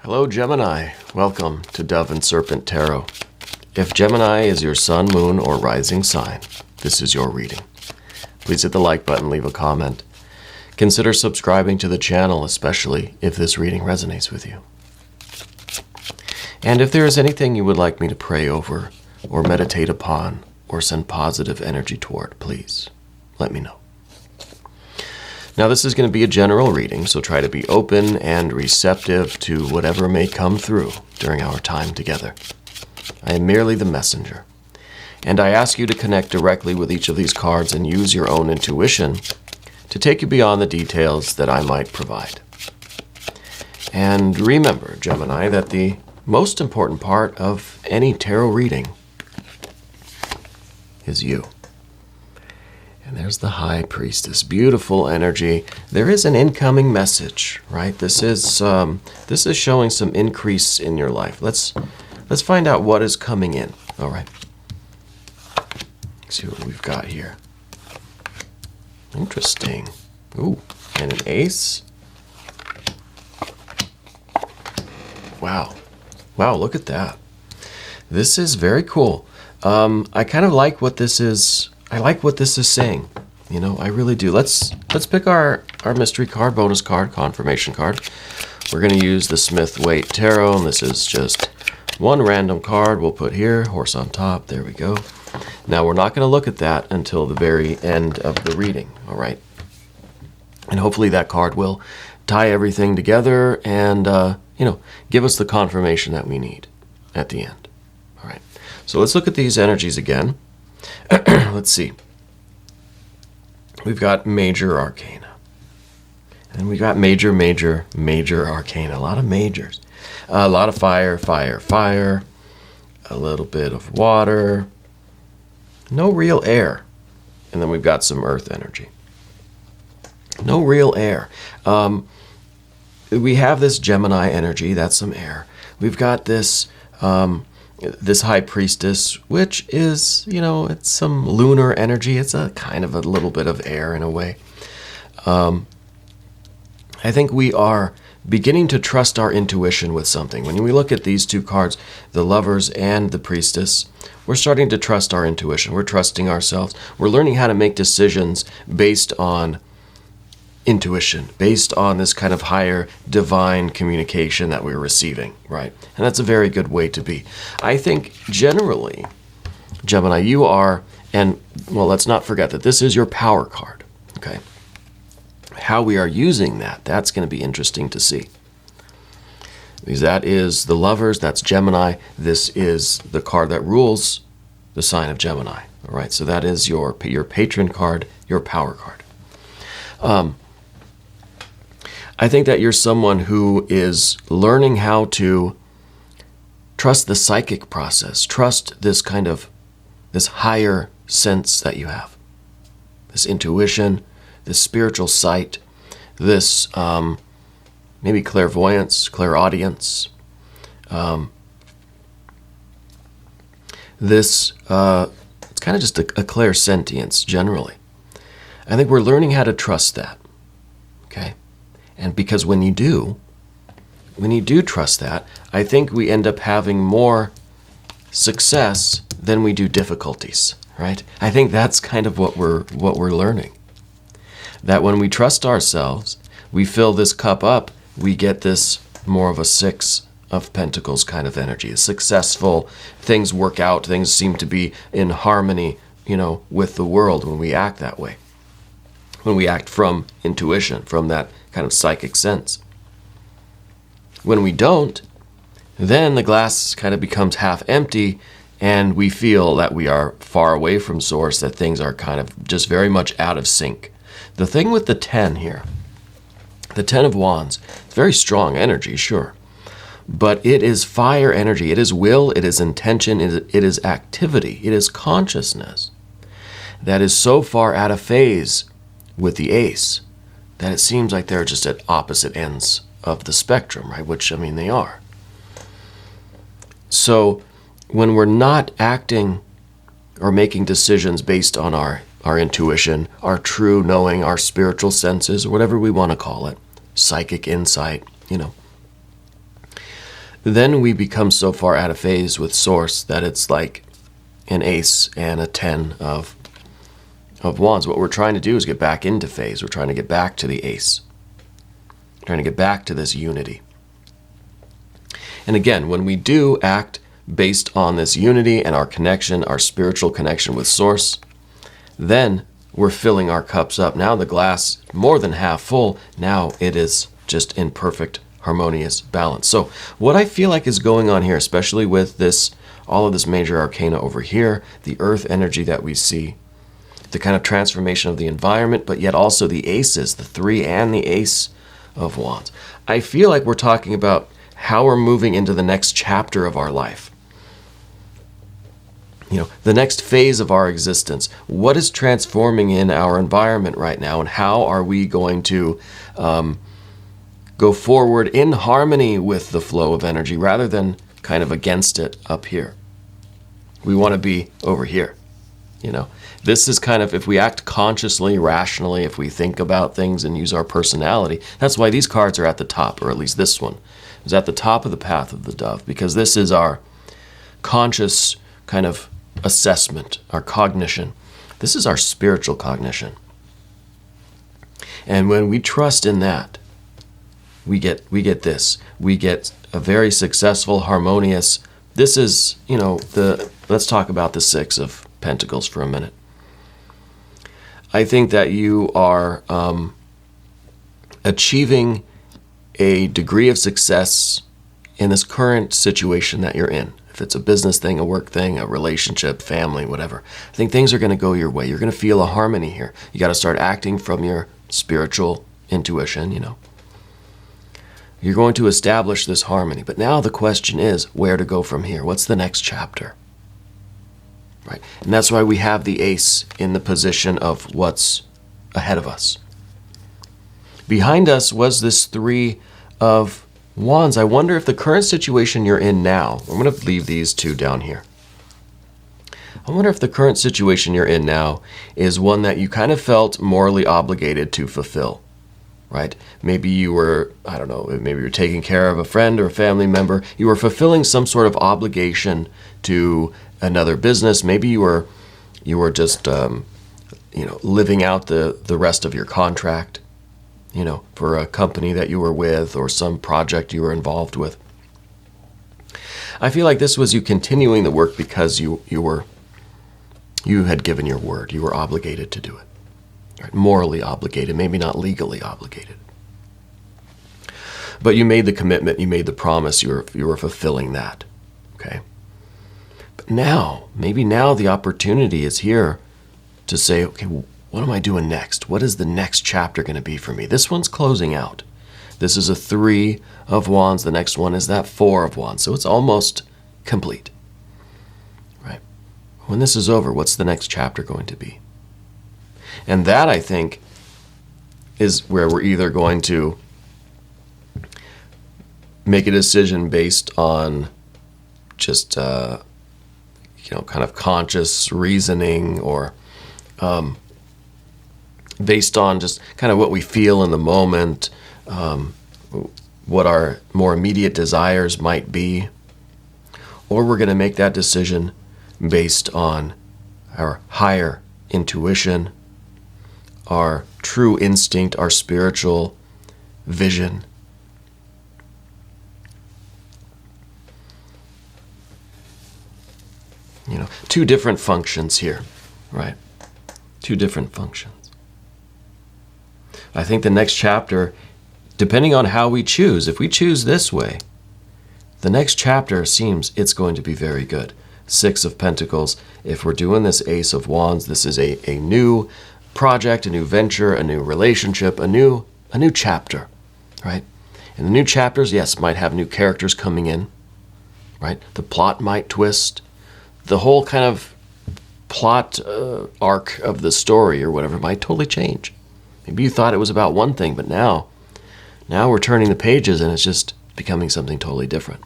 Hello, Gemini. Welcome to Dove and Serpent Tarot. If Gemini is your sun, moon, or rising sign, this is your reading. Please hit the like button, leave a comment. Consider subscribing to the channel, especially if this reading resonates with you. And if there is anything you would like me to pray over, or meditate upon, or send positive energy toward, please let me know. Now, this is going to be a general reading, so try to be open and receptive to whatever may come through during our time together. I am merely the messenger, and I ask you to connect directly with each of these cards and use your own intuition to take you beyond the details that I might provide. And remember, Gemini, that the most important part of any tarot reading is you. And there's the High Priestess. Beautiful energy. There is an incoming message, right? This is showing some increase in your life. Let's find out what is coming in. All right. Let's see what we've got here. Interesting. Ooh, and an ace. Wow. Wow, look at that. This is very cool. I kind of like what this is. I like what this is saying. You know, I really do. Let's pick our mystery card, bonus card, confirmation card. We're going to use the Smith-Waite Tarot, and this is just one random card we'll put here, horse on top. There we go. Now, we're not going to look at that until the very end of the reading, all right? And hopefully that card will tie everything together and, give us the confirmation that we need at the end. All right. So let's look at these energies again. Let's see. We've got major arcana. And we've got major arcana. A lot of majors. A lot of fire. A little bit of water. No real air. And then we've got some earth energy. No real air. We have this Gemini energy. That's some air. We've got this High Priestess, which is, it's some lunar energy. It's a kind of a little bit of air in a way. I think we are beginning to trust our intuition with something. When we look at these two cards, the Lovers and the Priestess, we're starting to trust our intuition. We're trusting ourselves. We're learning how to make decisions based on intuition, based on this kind of higher divine communication that we're receiving, right? And that's a very good way to be. I think generally, Gemini, you are, and well, let's not forget that this is your power card, okay? How we are using that's going to be interesting to see. Because that is the Lovers, that's Gemini. This is the card that rules the sign of Gemini, all right? So that is your patron card, your power card. I think that you're someone who is learning how to trust the psychic process, trust this higher sense that you have, this intuition, this spiritual sight, this maybe clairvoyance, clairaudience, it's kind of just a clairsentience generally. I think we're learning how to trust that, okay? And because when you do trust that, I think we end up having more success than we do difficulties, right? I think that's kind of what we're learning. That when we trust ourselves, we fill this cup up, we get this more of a Six of Pentacles kind of energy. Successful, things work out, things seem to be in harmony, with the world when we act that way. When we act from intuition, from that kind of psychic sense. When we don't, then the glass kind of becomes half empty and we feel that we are far away from source, that things are kind of just very much out of sync. The thing with the 10 here, the 10 of Wands, it's very strong energy, sure, but it is fire energy. It is will, it is intention, it is activity, it is consciousness that is so far out of phase with the ace that it seems like they're just at opposite ends of the spectrum, right? Which, they are. So when we're not acting or making decisions based on our intuition, our true knowing, our spiritual senses, or whatever we want to call it, psychic insight, then we become so far out of phase with Source that it's like an ace and a 10 of wands. What we're trying to do is get back into phase. We're trying to get back to the ace. We're trying to get back to this unity. And again, when we do act based on this unity and our connection, our spiritual connection with Source, then we're filling our cups up. Now the glass more than half full. Now it is just in perfect harmonious balance. So what I feel like is going on here, especially with this, all of this major arcana over here, the earth energy that we see, the kind of transformation of the environment, but yet also the aces, the 3 and the ace of wands. I feel like we're talking about how we're moving into the next chapter of our life. You know, the next phase of our existence. What is transforming in our environment right now, and how are we going to go forward in harmony with the flow of energy rather than kind of against it up here? We want to be over here. You know, this is kind of, if we act consciously, rationally, if we think about things and use our personality, that's why these cards are at the top, or at least this one is at the top of the path of the dove, because this is our conscious kind of assessment, our cognition. This is our spiritual cognition. And when we trust in that, we get this. We get a very successful, harmonious. This is, you know, let's talk about the 6 of Pentacles for a minute. I think that you are achieving a degree of success in this current situation that you're in. If it's a business thing, a work thing, a relationship, family, whatever. I think things are going to go your way. You're going to feel a harmony here. You got to start acting from your spiritual intuition, you know. You're going to establish this harmony. But now the question is where to go from here. What's the next chapter? Right? And that's why we have the ace in the position of what's ahead of us. Behind us was this 3 of wands. I wonder if the current situation you're in now, I'm going to leave these 2 down here. I wonder if the current situation you're in now is one that you kind of felt morally obligated to fulfill, right? Maybe you were, I don't know, maybe you're taking care of a friend or a family member. You were fulfilling some sort of obligation to another business. Maybe you were just, living out the rest of your contract, you know, for a company that you were with or some project you were involved with. I feel like this was you continuing the work because you had given your word. You were obligated to do it. Right? Morally obligated, maybe not legally obligated. But you made the commitment, you made the promise, you were fulfilling that. Okay? But now, maybe now the opportunity is here to say, okay, what am I doing next? What is the next chapter going to be for me? This one's closing out. This is a 3 of wands. The next one is that 4 of wands. So it's almost complete. Right? When this is over, what's the next chapter going to be? And that, I think, is where we're either going to make a decision based on just, kind of conscious reasoning, or based on just kind of what we feel in the moment, what our more immediate desires might be, or we're going to make that decision based on our higher intuition, our true instinct, our spiritual vision. You know, 2 different functions here, right? 2 different functions. I think the next chapter, depending on how we choose, if we choose this way, the next chapter seems it's going to be very good. 6 of Pentacles. If we're doing this Ace of Wands, this is a new project, a new venture, a new relationship, a new chapter, right? And the new chapters, yes, might have new characters coming in, right? The plot might twist. The whole kind of plot arc of the story or whatever might totally change. Maybe you thought it was about one thing, but now we're turning the pages and it's just becoming something totally different.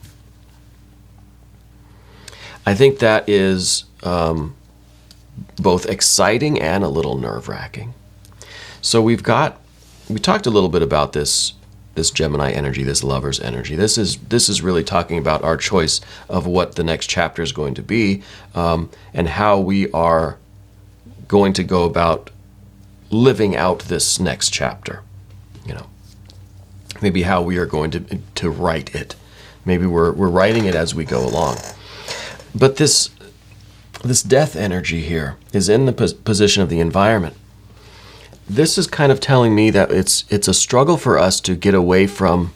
I think that is both exciting and a little nerve-wracking. So we talked a little bit about this this Gemini energy, this lover's energy. This is really talking about our choice of what the next chapter is going to be, and how we are going to go about living out this next chapter. Maybe how we are going to write it. Maybe we're writing it as we go along. But this death energy here is in the position of the environment. This is kind of telling me that it's a struggle for us to get away from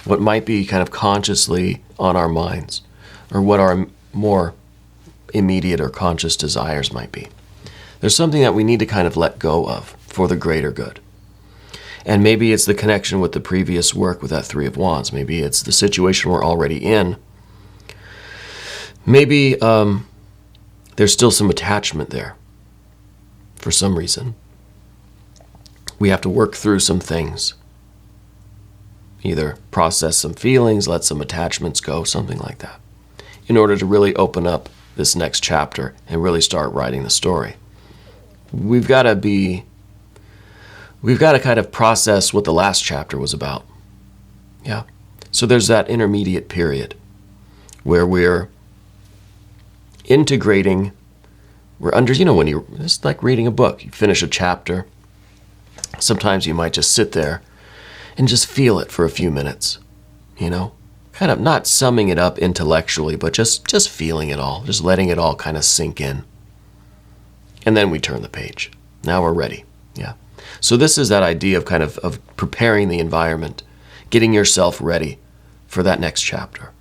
what might be kind of consciously on our minds, or what our more immediate or conscious desires might be. There's something that we need to kind of let go of for the greater good. And maybe it's the connection with the previous work with that Three of Wands. Maybe it's the situation we're already in. Maybe there's still some attachment there for some reason. We have to work through some things. Either process some feelings, let some attachments go, something like that, in order to really open up this next chapter and really start writing the story. We've got to kind of process what the last chapter was about. Yeah. So there's that intermediate period where we're integrating, we're under, when it's like reading a book. You finish a chapter. Sometimes you might just sit there and just feel it for a few minutes, kind of not summing it up intellectually, but just feeling it all, just letting it all kind of sink in. And then we turn the page. Now we're ready. Yeah. So this is that idea of kind of preparing the environment, getting yourself ready for that next chapter.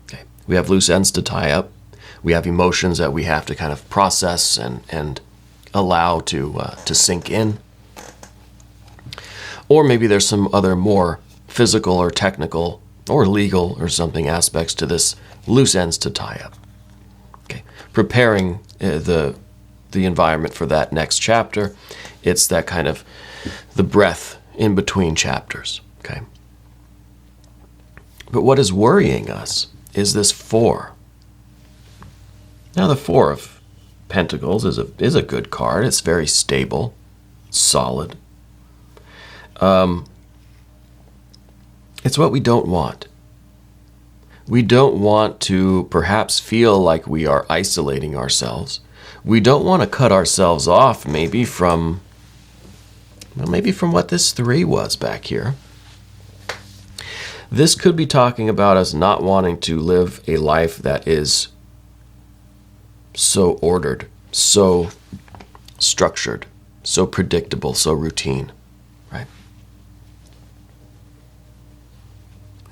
Okay. We have loose ends to tie up. We have emotions that we have to kind of process and allow to sink in. Or maybe there's some other more physical or technical or legal or something aspects to this loose ends to tie up. Okay. Preparing the environment for that next chapter. It's that kind of the breath in between chapters. Okay. But what is worrying us is this 4. Now the 4 of Pentacles is a good card. It's very stable, solid. It's what we don't want. We don't want to perhaps feel like we are isolating ourselves. We don't want to cut ourselves off maybe from what this 3 was back here. This could be talking about us not wanting to live a life that is so ordered, so structured, so predictable, so routine, right?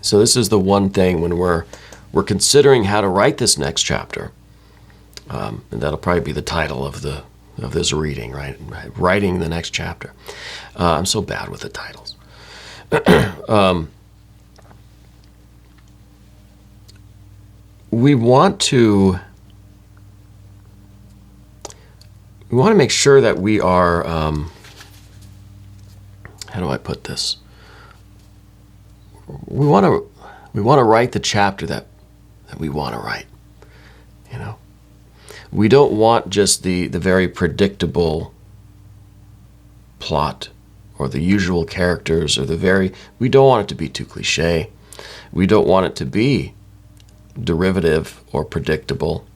So this is the one thing when we're considering how to write this next chapter, and that'll probably be the title of this reading, right? Writing the next chapter. I'm so bad with the titles. We want to make sure that we are, how do I put this? We want to write the chapter that we want to write, We don't want just the very predictable plot or the usual characters or we don't want it to be too cliche. We don't want it to be derivative or predictable.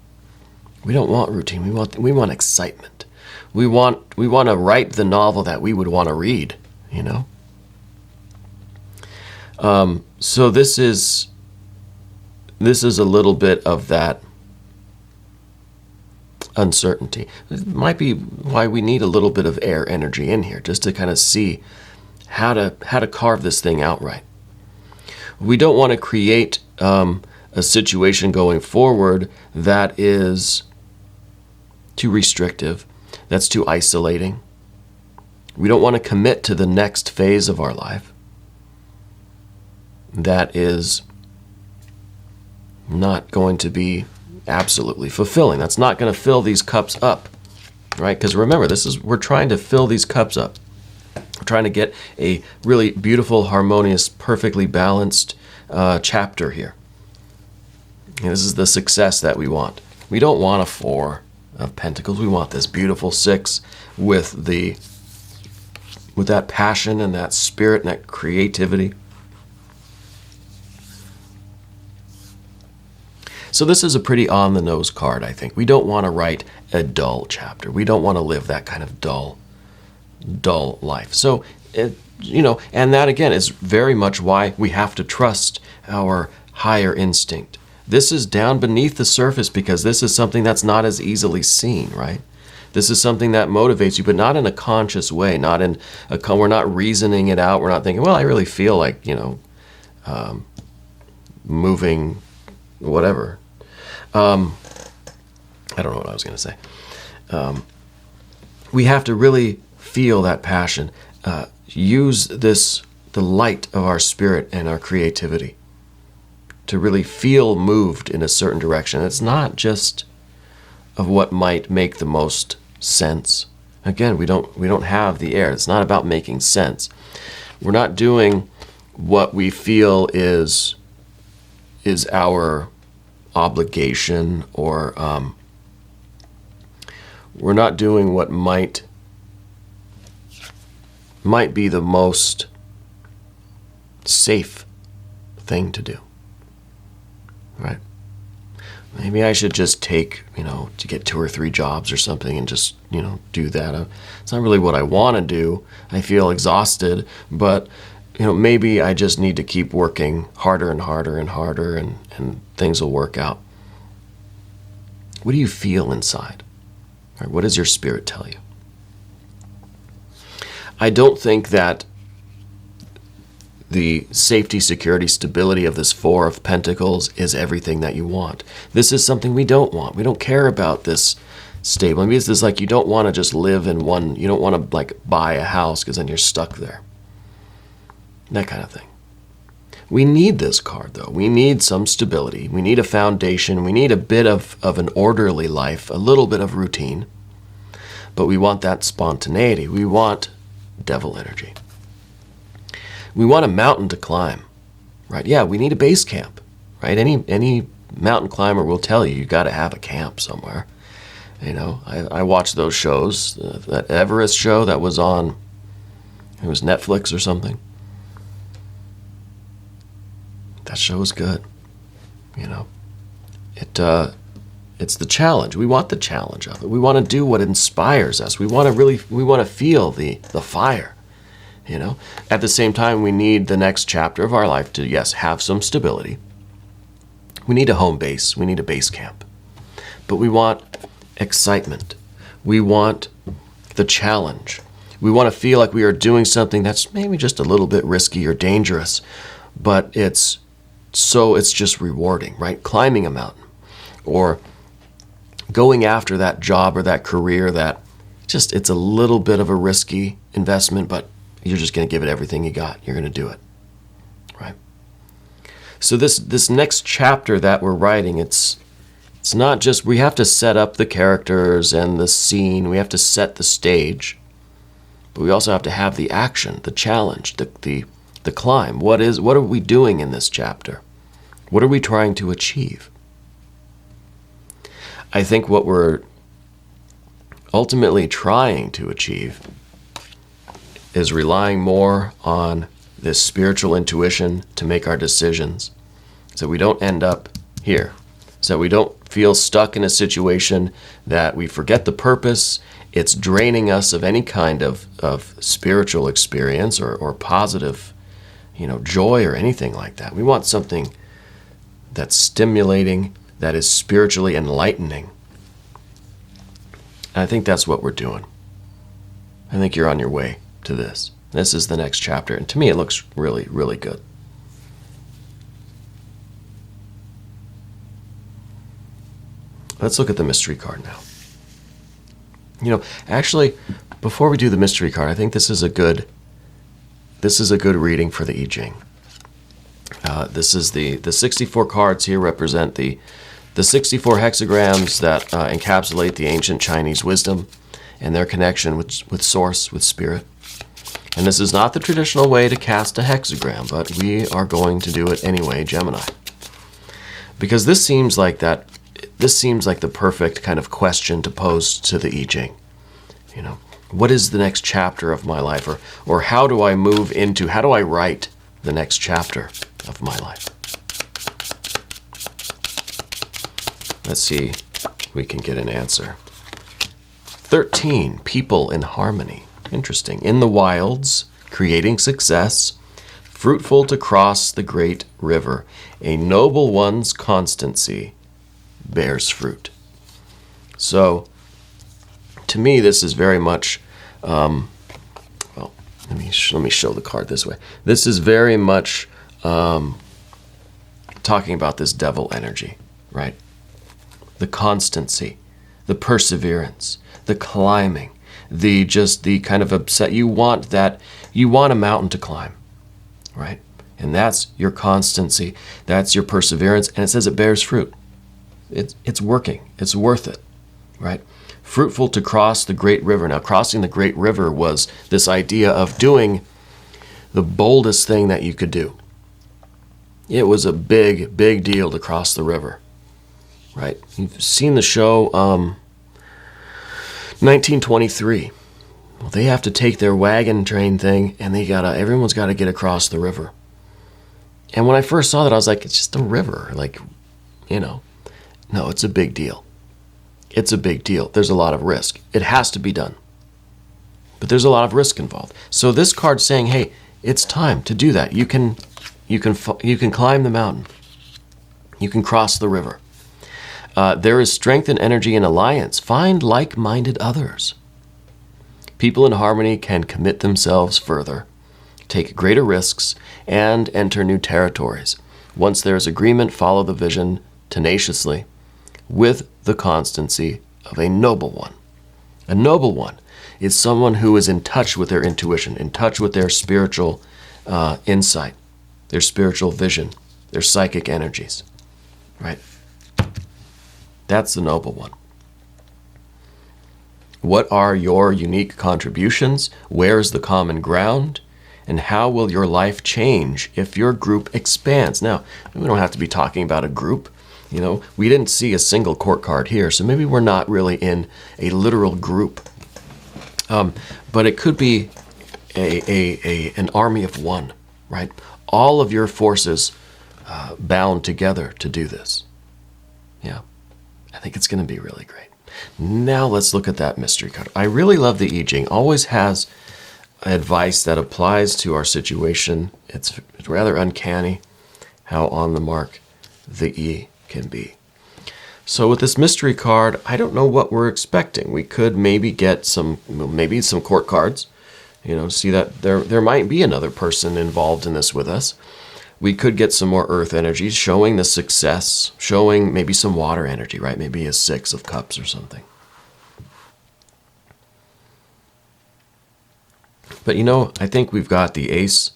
We don't want routine. We want excitement. We want to write the novel that we would want to read, So this is a little bit of that uncertainty. It might be why we need a little bit of air energy in here, just to kind of see how to carve this thing out right. We don't want to create a situation going forward that is too restrictive, that's too isolating. We don't want to commit to the next phase of our life that is not going to be absolutely fulfilling. That's not going to fill these cups up, right? Because remember, we're trying to fill these cups up. We're trying to get a really beautiful, harmonious, perfectly balanced chapter here. And this is the success that we want. We don't want a 4 of Pentacles. We want this beautiful 6 with the with that passion and that spirit and that creativity. So this is a pretty on-the-nose card, I think. We don't want to write a dull chapter. We don't want to live that kind of dull life. So, and that again is very much why we have to trust our higher instinct. This is down beneath the surface because this is something that's not as easily seen, right? This is something that motivates you, but not in a conscious way. We're not reasoning it out. We're not thinking, well, I really feel like, moving, whatever. I don't know what I was going to say. We have to really feel that passion. Use the light of our spirit and our creativity to really feel moved in a certain direction. It's not just of what might make the most sense. Again, we don't have the air. It's not about making sense. We're not doing what we feel is our obligation, or we're not doing what might be the most safe thing to do. Right? Maybe I should just take, to get 2 or 3 jobs or something and just, do that. It's not really what I want to do. I feel exhausted, but, maybe I just need to keep working harder and harder and harder, and things will work out. What do you feel inside? Right? What does your spirit tell you? I don't think that the safety, security, stability of this 4 of Pentacles is everything that you want. This is something we don't want. We don't care about this stable. I mean, it's like you don't want to just live in one, you don't want to buy a house because then you're stuck there. That kind of thing. We need this card though. We need some stability. We need a foundation. We need a bit of an orderly life, a little bit of routine. But we want that spontaneity. We want devil energy. We want a mountain to climb, right? Yeah, we need a base camp, right? Any mountain climber will tell you got to have a camp somewhere. I watched those shows, that Everest show that was on, it was Netflix or something. That show was good. It's the challenge. We want the challenge of it. We want to do what inspires us. We want to feel the fire. At the same time, we need the next chapter of our life to, yes, have some stability. We need a home base. We need a base camp. But we want excitement. We want the challenge. We want to feel like we are doing something that's maybe just a little bit risky or dangerous, but it's just rewarding, right? Climbing a mountain or going after that job or that career that it's a little bit of a risky investment, but you're just going to give it everything you got. You're going to do it, right? So this next chapter that we're writing, it's not just, we have to set up the characters and the scene. We have to set the stage, but we also have to have the action, the challenge, the climb. What are we doing in this chapter? What are we trying to achieve? I think what we're ultimately trying to achieve is relying more on this spiritual intuition to make our decisions so we don't end up here, so we don't feel stuck in a situation that we forget the purpose. It's draining us of any kind of spiritual experience or positive, joy or anything like that. We want something that's stimulating, that is spiritually enlightening. And I think that's what we're doing. I think you're on your way to this. This is the next chapter, and to me it looks really, really good. Let's look at the mystery card now. Actually, before we do the mystery card, I think this is a good reading for the I Ching. This is the 64 cards here represent the 64 hexagrams that encapsulate the ancient Chinese wisdom and their connection with source, with spirit. And this is not the traditional way to cast a hexagram, but we are going to do it anyway, Gemini. Because this seems like the perfect kind of question to pose to the I Ching. what is the next chapter of my life? Or how do I how do I write the next chapter of my life? Let's see if we can get an answer. 13, people in harmony. Interesting. In the wilds, creating success, fruitful to cross the great river. A noble one's constancy bears fruit. So, to me, this is very much, well, let me show the card this way. This is very much talking about this devil energy, right? The constancy, the perseverance, the climbing, the kind of upset. You want a mountain to climb, right? And that's your constancy, that's your perseverance, and it says it bears fruit. It's working, it's worth it, right? Fruitful to cross the great river. Now, crossing the great river was this idea of doing the boldest thing that you could do. It was a big, big deal to cross the river, right? You've seen the show 1923. Well, they have to take their wagon train thing, and everyone's got to get across the river. And when I first saw that, I was like, it's just a river. No, it's a big deal. It's a big deal. There's a lot of risk. It has to be done. But there's a lot of risk involved. So this card's saying, hey, it's time to do that. You can climb the mountain. You can cross the river. There is strength and energy in alliance. Find like-minded others. People in harmony can commit themselves further, take greater risks, and enter new territories. Once there is agreement, follow the vision tenaciously with the constancy of a noble one. A noble one is someone who is in touch with their intuition, in touch with their spiritual insight, their spiritual vision, their psychic energies, right? That's the noble one. What are your unique contributions? Where is the common ground? And how will your life change if your group expands? Now, we don't have to be talking about a group. We didn't see a single court card here, so maybe we're not really in a literal group. But it could be an army of one, right? All of your forces bound together to do this. Yeah, I think it's going to be really great. Now let's look at that mystery card. I really love the I Ching. Always has advice that applies to our situation. It's rather uncanny how on the mark the I can be. So with this mystery card, I don't know what we're expecting. We could maybe get some court cards, see that there might be another person involved in this with us. We could get some more earth energies showing the success, showing maybe some water energy, right? Maybe a 6 of cups or something. But I think we've got the ace.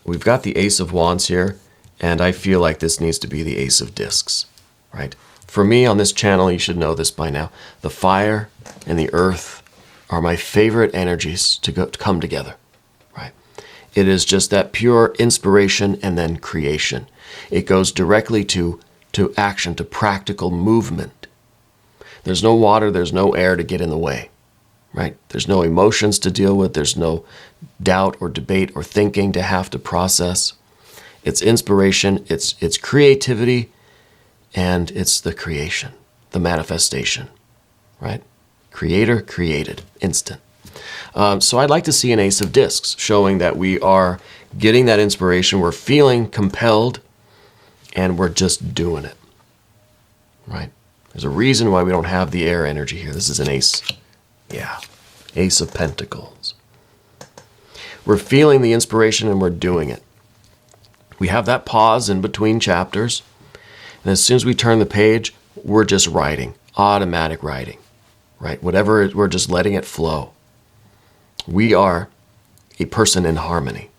We've got the ace of wands here, and I feel like this needs to be the ace of discs, right? For me on this channel, you should know this by now, the fire and the earth are my favorite energies to come together, right? It is just that pure inspiration and then creation. It goes directly to action, to practical movement. There's no water, there's no air to get in the way, right? There's no emotions to deal with. There's no doubt or debate or thinking to have to process. It's inspiration, it's creativity, and it's the creation, the manifestation, right? Creator, created, instant. So I'd like to see an ace of discs showing that we are getting that inspiration, we're feeling compelled, and we're just doing it, right? There's a reason why we don't have the air energy here. This is an ace. Yeah, ace of pentacles. We're feeling the inspiration and we're doing it. We have that pause in between chapters. And as soon as we turn the page, we're just writing, automatic writing, right? Whatever, we're just letting it flow. We are a person in harmony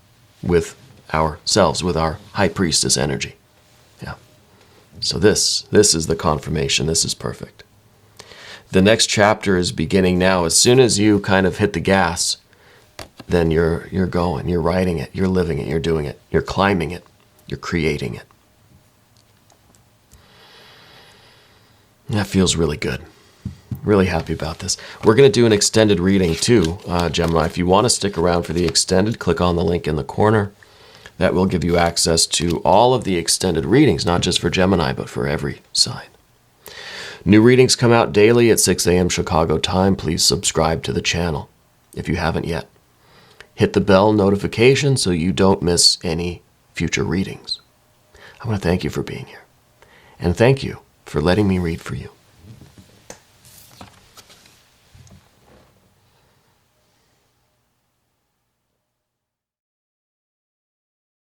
with ourselves, with our high priestess energy. Yeah. So this is the confirmation. This is perfect. The next chapter is beginning now. As soon as you kind of hit the gas, then you're going, you're writing it, you're living it, you're doing it, you're climbing it, you're creating it. That feels really good. Really happy about this. We're going to do an extended reading too, Gemini. If you want to stick around for the extended, click on the link in the corner. That will give you access to all of the extended readings, not just for Gemini, but for every sign. New readings come out daily at 6 a.m. Chicago time. Please subscribe to the channel if you haven't yet. Hit the bell notification so you don't miss any future readings. I want to thank you for being here. And thank you for letting me read for you.